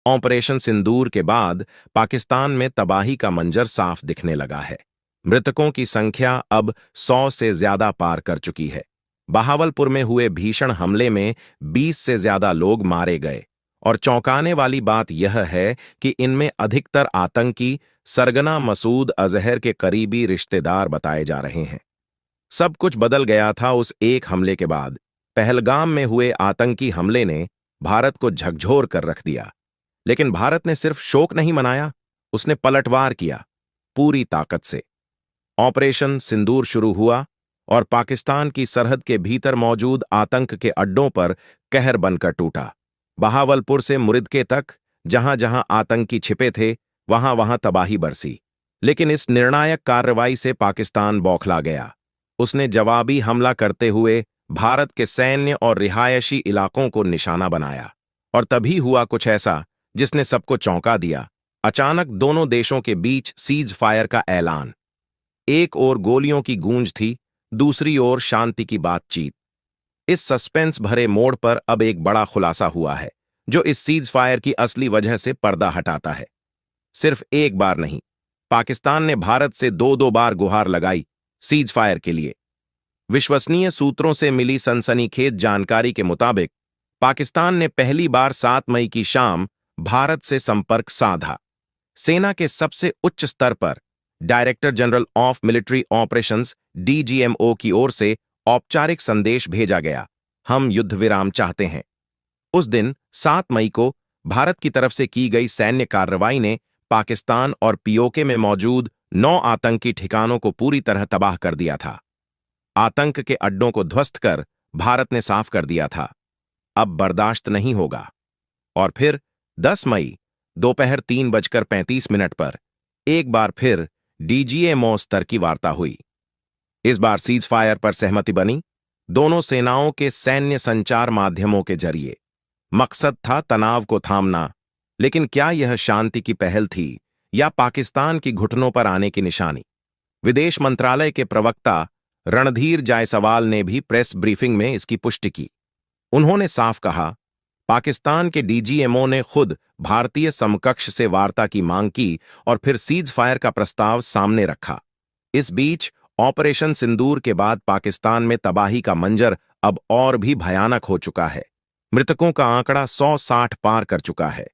Operation सिंदूर के बाद पाकिस्तान में तबाही का मंजर साफ दिखने लगा है। मृतकों की संख्या अब 100 से ज्यादा पार कर चुकी है। बहावलपुर में हुए भीषण हमले में 20 से ज्यादा लोग मारे गए और चौंकाने वाली बात यह है कि इनमें अधिकतर आतंकी सरगना मसूद अजहर के करीबी रिश्तेदार बताए जा रहे हैं। सब कुछ बदल गया था उस एक हमले के बाद। पहलगाम में हुए आतंकी हमले ने भारत को झकझोर कर रख दिया, लेकिन भारत ने सिर्फ शोक नहीं मनाया, उसने पलटवार किया पूरी ताकत से। ऑपरेशन सिंदूर शुरू हुआ और पाकिस्तान की सरहद के भीतर मौजूद आतंक के अड्डों पर कहर बनकर टूटा। बहावलपुर से मुरिदके तक जहां जहां आतंकी छिपे थे वहां वहां तबाही बरसी। लेकिन इस निर्णायक कार्रवाई से पाकिस्तान बौखला गया। उसने जवाबी हमला करते हुए भारत के सैन्य और रिहायशी इलाकों को निशाना बनाया। और तभी हुआ कुछ ऐसा जिसने सबको चौंका दिया। अचानक दोनों देशों के बीच सीज फायर का ऐलान। एक ओर गोलियों की गूंज थी, दूसरी ओर शांति की बातचीत। इस सस्पेंस भरे मोड़ पर अब एक बड़ा खुलासा हुआ है जो इस सीज फायर की असली वजह से पर्दा हटाता है। सिर्फ एक बार नहीं, पाकिस्तान ने भारत से दो दो बार गुहार लगाई सीज फायर के लिए। विश्वसनीय सूत्रों से मिली सनसनीखेज जानकारी के मुताबिक पाकिस्तान ने पहली बार 7 मई की शाम भारत से संपर्क साधा। सेना के सबसे उच्च स्तर पर director general of military operations DGMO की ओर से औपचारिक संदेश भेजा गया, हम युद्ध विराम चाहते हैं। उस दिन 7 मई को भारत की तरफ से की गई सैन्य कार्रवाई ने पाकिस्तान और पीओके में मौजूद 9 आतंकी ठिकानों को पूरी तरह तबाह कर दिया था। आतंक के अड्डों को ध्वस्त कर भारत ने साफ कर दिया था, अब बर्दाश्त नहीं होगा। और फिर 10 मई दोपहर 3:35 पर एक बार फिर डीजीएमओ स्तर की वार्ता हुई। इस बार सीज फायर पर सहमति बनी, दोनों सेनाओं के सैन्य संचार माध्यमों के जरिए। मकसद था तनाव को थामना, लेकिन क्या यह शांति की पहल थी या पाकिस्तान की घुटनों पर आने की निशानी? विदेश मंत्रालय के प्रवक्ता रणधीर जायसवाल ने भी प्रेस ब्रीफिंग में इसकी पुष्टि की। उन्होंने साफ कहा, पाकिस्तान के डीजीएमओ ने खुद भारतीय समकक्ष से वार्ता की मांग की और फिर सीज फायर का प्रस्ताव सामने रखा। इस बीच ऑपरेशन सिंदूर के बाद पाकिस्तान में तबाही का मंजर अब और भी भयानक हो चुका है। मृतकों का आंकड़ा 160 पार कर चुका है।